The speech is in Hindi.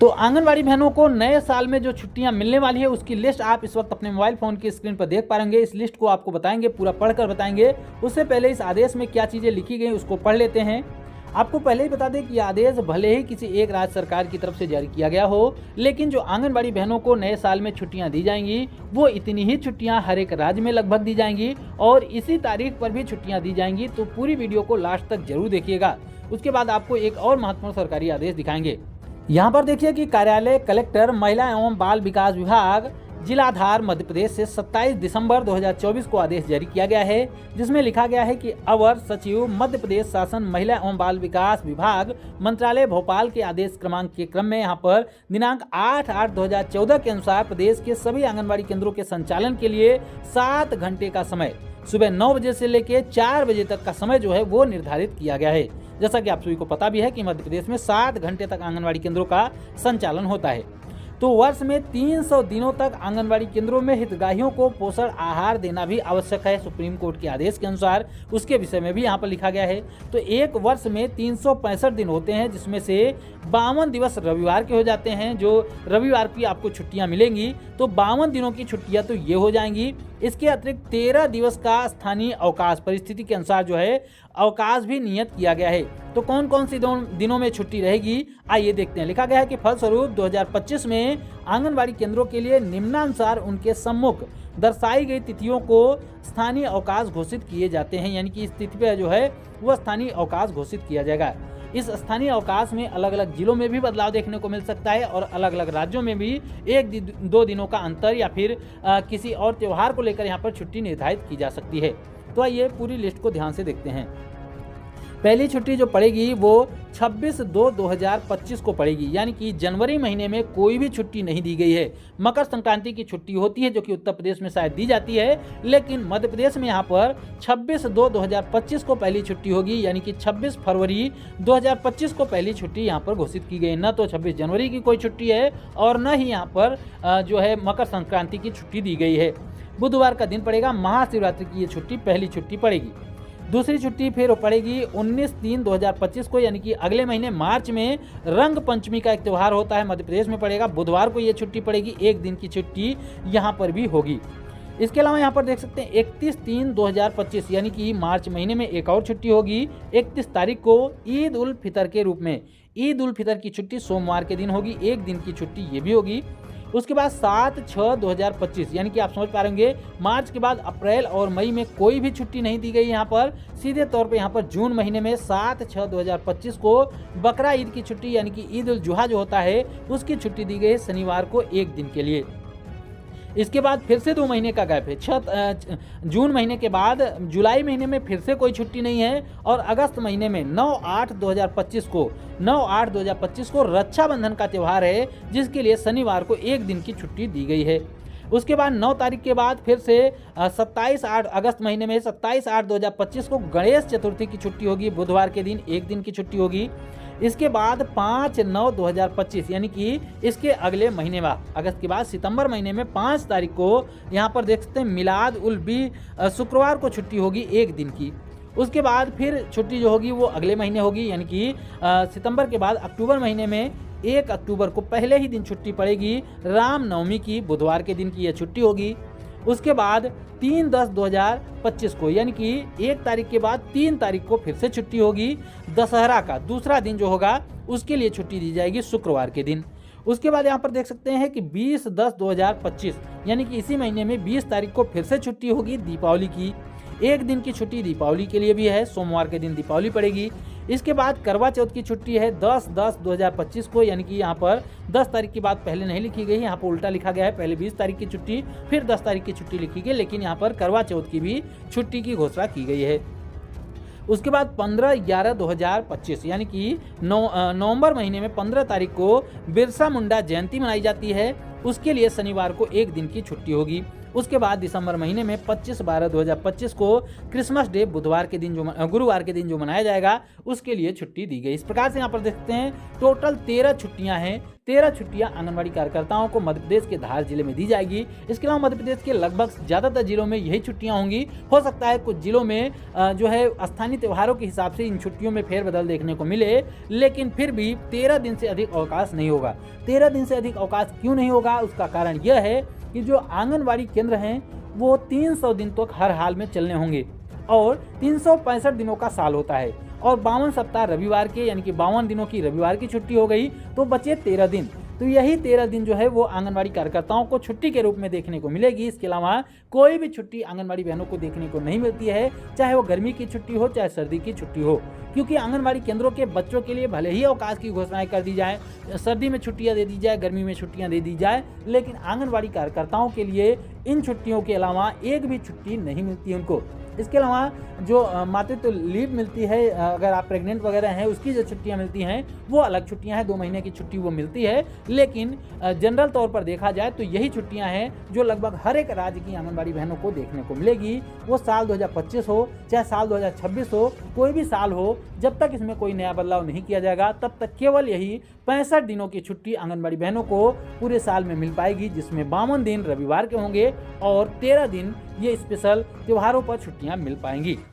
तो आंगनबाड़ी बहनों को नए साल में जो छुट्टियां मिलने वाली है उसकी लिस्ट आप इस वक्त अपने मोबाइल फ़ोन की स्क्रीन पर देख पाएंगे। इस लिस्ट को आपको बताएंगे, पूरा पढ़कर बताएंगे। उससे पहले इस आदेश में क्या चीज़ें लिखी गई उसको पढ़ लेते हैं। आपको पहले ही बता दें कि यह आदेश भले ही किसी एक राज्य सरकार की तरफ से जारी किया गया हो, लेकिन जो आंगनबाड़ी बहनों को नए साल में छुट्टियां दी जाएंगी वो इतनी ही छुट्टियां हर एक राज्य में लगभग दी जाएंगी और इसी तारीख पर भी छुट्टियां दी जाएंगी। तो पूरी वीडियो को लास्ट तक जरूर देखिएगा। उसके बाद आपको एक और महत्वपूर्ण सरकारी आदेश दिखाएंगे। यहाँ पर देखिए कि कार्यालय कलेक्टर महिला एवं बाल विकास विभाग जिलाधार मध्य प्रदेश से 27 दिसंबर 2024 को आदेश जारी किया गया है, जिसमें लिखा गया है कि अवर सचिव मध्य प्रदेश शासन महिला एवं बाल विकास विभाग मंत्रालय भोपाल के आदेश क्रमांक के क्रम में यहाँ पर दिनांक 8/8/2014 के अनुसार प्रदेश के सभी आंगनबाड़ी केंद्रों के संचालन के लिए 7 घंटे का समय सुबह 9 बजे से लेकर 4 बजे तक का समय जो है वो निर्धारित किया गया है। जैसा कि आप सभी को पता भी है कि मध्य प्रदेश में 7 घंटे तक आंगनबाड़ी केंद्रों का संचालन होता है। तो वर्ष में 300 दिनों तक आंगनबाड़ी केंद्रों में हितग्राहियों को पोषण आहार देना भी आवश्यक है। सुप्रीम कोर्ट के आदेश के अनुसार उसके विषय में भी यहाँ पर लिखा गया है। तो एक वर्ष में 365 दिन होते हैं, जिसमें से 52 दिवस रविवार के हो जाते हैं। जो रविवार की आपको छुट्टियाँ मिलेंगी तो 52 दिनों की छुट्टियाँ तो ये हो जाएंगी। इसके अतिरिक्त 13 दिवस का स्थानीय अवकाश परिस्थिति के अनुसार जो है अवकाश भी नियत किया गया है। तो कौन कौन सी दिनों में छुट्टी रहेगी आइए देखते हैं। लिखा गया है कि फलस्वरूप 2025 में आंगनबाड़ी केंद्रों के लिए निम्नानुसार उनके सम्मुख दर्शाई गई तिथियों को स्थानीय अवकाश घोषित किए जाते हैं। यानी कि इस तिथि पर जो है वह स्थानीय अवकाश घोषित किया जाएगा। इस स्थानीय अवकाश में अलग अलग जिलों में भी बदलाव देखने को मिल सकता है और अलग अलग राज्यों में भी 1-2 दिनों का अंतर या फिर किसी और त्यौहार को लेकर यहाँ पर छुट्टी निर्धारित की जा सकती है। तो आइए पूरी लिस्ट को ध्यान से देखते हैं। पहली छुट्टी जो पड़ेगी वो 26/2/2025 को पड़ेगी, यानी कि जनवरी महीने में कोई भी छुट्टी नहीं दी गई है। मकर संक्रांति की छुट्टी होती है जो कि उत्तर प्रदेश में शायद दी जाती है, लेकिन मध्य प्रदेश में यहाँ पर 26/2/2025 को पहली छुट्टी होगी। यानी कि 26 फरवरी 2025 को पहली छुट्टी यहाँ पर घोषित की गई। न तो 26 जनवरी की कोई छुट्टी है और न ही यहाँ पर जो है मकर संक्रांति की छुट्टी दी गई है। बुधवार का दिन पड़ेगा, महाशिवरात्रि की ये छुट्टी पहली छुट्टी पड़ेगी। दूसरी छुट्टी फिर पड़ेगी 19/3/2025 को, यानी कि अगले महीने मार्च में रंग पंचमी का एक त्यौहार होता है, मध्य प्रदेश में पड़ेगा। बुधवार को ये छुट्टी पड़ेगी, एक दिन की छुट्टी यहाँ पर भी होगी। इसके अलावा यहाँ पर देख सकते हैं 31/3/2025 यानी कि मार्च महीने में एक और छुट्टी होगी। 31 तारीख को ईद उल फितर के रूप में ईद उल फितर की छुट्टी सोमवार के दिन होगी, एक दिन की छुट्टी ये भी होगी। उसके बाद 7/6/2025 यानी कि आप समझ पा रहे होंगे मार्च के बाद अप्रैल और मई में कोई भी छुट्टी नहीं दी गई। यहाँ पर सीधे तौर पे यहाँ पर जून महीने में 7/6/2025 को बकरा ईद की छुट्टी यानी कि ईद उल जुहा जो होता है उसकी छुट्टी दी गई है शनिवार को एक दिन के लिए। इसके बाद फिर से 2 महीने का गैप है। जून महीने के बाद जुलाई महीने में फिर से कोई छुट्टी नहीं है और अगस्त महीने में 9/8/2025 को रक्षाबंधन का त्यौहार है, जिसके लिए शनिवार को एक दिन की छुट्टी दी गई है। उसके बाद 9 तारीख के बाद फिर से 27 अगस्त महीने में 27/8/2025 को गणेश चतुर्थी की छुट्टी होगी, बुधवार के दिन एक दिन की छुट्टी होगी। इसके बाद 5/9/2025 यानी कि इसके अगले महीने में अगस्त के बाद सितंबर महीने में 5 तारीख को यहाँ पर देख सकते हैं मिलाद उल बी शुक्रवार को छुट्टी होगी एक दिन की। उसके बाद फिर छुट्टी जो होगी वो अगले महीने होगी, यानी कि सितंबर के बाद अक्टूबर महीने में 1 अक्टूबर को पहले ही दिन छुट्टी पड़ेगी, रामनवमी की बुधवार के दिन की यह छुट्टी होगी। उसके बाद 3/10/2025 को यानी कि 1 तारीख के बाद 3 तारीख को फिर से छुट्टी होगी। दशहरा का दूसरा दिन जो होगा उसके लिए छुट्टी दी जाएगी शुक्रवार के दिन। उसके बाद यहाँ पर देख सकते हैं कि 20/10/2025 यानी कि इसी महीने में 20 तारीख को फिर से छुट्टी होगी दीपावली की, एक दिन की छुट्टी दीपावली के लिए भी है, सोमवार के दिन दीपावली पड़ेगी। इसके बाद करवा चौथ की छुट्टी है 10/10/2025 को, यानी कि यहाँ पर 10 तारीख की बात पहले नहीं लिखी गई, यहाँ पर उल्टा लिखा गया है। पहले 20 तारीख की छुट्टी फिर 10 तारीख की छुट्टी लिखी गई, लेकिन यहाँ पर करवा चौथ की भी छुट्टी की घोषणा की गई है। उसके बाद 15/11/2025 यानी कि नवंबर महीने में 15 तारीख को बिरसा मुंडा जयंती मनाई जाती है, उसके लिए शनिवार को एक दिन की छुट्टी होगी। उसके बाद दिसंबर महीने में 25/12/2025 को क्रिसमस डे गुरुवार के दिन जो मनाया जाएगा उसके लिए छुट्टी दी गई। इस प्रकार से यहाँ पर देखते हैं टोटल 13 छुट्टियाँ हैं 13 छुट्टियां आंगनबाड़ी कार्यकर्ताओं को मध्य प्रदेश के धार जिले में दी जाएगी। इसके अलावा मध्य प्रदेश के लगभग ज़्यादातर जिलों में यही छुट्टियां होंगी। हो सकता है कुछ जिलों में जो है स्थानीय त्योहारों के हिसाब से इन छुट्टियों में फेरबदल देखने को मिले, लेकिन फिर भी 13 दिन से अधिक अवकाश नहीं होगा। 13 दिन से अधिक अवकाश क्यों नहीं होगा, उसका कारण यह है कि जो आंगनबाड़ी केंद्र हैं वो 300 दिन तक हर हाल में चलने होंगे और 365 दिनों का साल होता है और 52 सप्ताह रविवार के, यानी कि 52 दिनों की रविवार की छुट्टी हो गई तो बचे 13 दिन। तो यही 13 दिन जो है वो आंगनबाड़ी कार्यकर्ताओं को छुट्टी के रूप में देखने को मिलेगी। इसके अलावा कोई भी छुट्टी आंगनबाड़ी बहनों को देखने को नहीं मिलती है, चाहे वो गर्मी की छुट्टी हो चाहे सर्दी की छुट्टी हो, क्योंकि आंगनबाड़ी केंद्रों के बच्चों के लिए भले ही अवकाश की घोषणाएं कर दी जाए, सर्दी में छुट्टियां दे दी जाए, गर्मी में छुट्टियां दे दी जाए, लेकिन आंगनबाड़ी कार्यकर्ताओं के लिए इन छुट्टियों के अलावा एक भी छुट्टी नहीं मिलती है उनको। इसके अलावा जो मातृत्व लीव मिलती है, अगर आप प्रेग्नेंट वगैरह हैं, उसकी जो छुट्टियां मिलती हैं वो अलग छुट्टियां हैं, 2 महीने की छुट्टी वो मिलती है। लेकिन जनरल तौर पर देखा जाए तो यही छुट्टियां हैं जो लगभग हर एक राज्य की आंगनबाड़ी बहनों को देखने को मिलेगी। वो साल 2025 हो चाहे साल 2026 हो, कोई भी साल हो, जब तक इसमें कोई नया बदलाव नहीं किया जाएगा तब तक केवल यही 65 दिनों की छुट्टी आंगनबाड़ी बहनों को पूरे साल में मिल पाएगी, जिसमें 52 दिन रविवार के होंगे और 13 दिन ये स्पेशल त्योहारों पर छुट्टियां मिल पाएंगी।